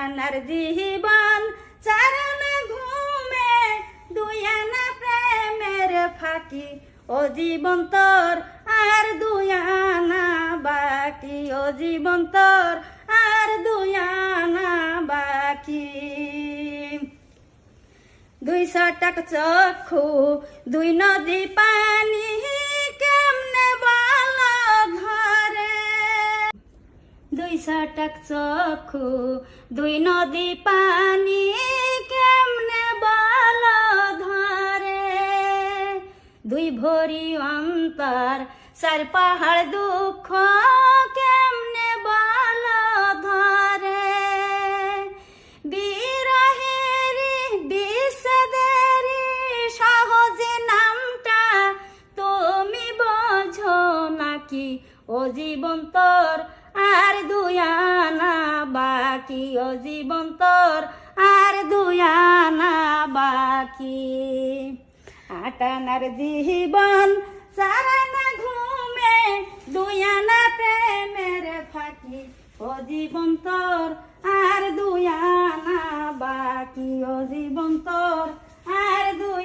আটানার জীবন চারানা ঘুমে দুই আনা প্রেমের ফাঁকি ও জীবন তোর আর দুই আনা বাকি ও জীবন তোর আর দুই আনা বাকি দুই ছটাক চক্ষু দুই নদী পানি কেমনে বল ধরে দুই ছটাক চক্ষু দুই নদী পানি কেমনে বল ধরে দুই ভরি অন্তর চার পাহাড় দুঃখ কেমনে বল ধরে বিরহেরি বিষাদেরি সহজে নামটা তুমি বোঝো নাকি ও জীবন তোর আর দুই আনা বাকি ও জীবন তোর আর দুই আনা বাকি আটানার জীবন চারানা ঘুমে দুই আনা প্রেমের ফাঁকি ও জীবন তোর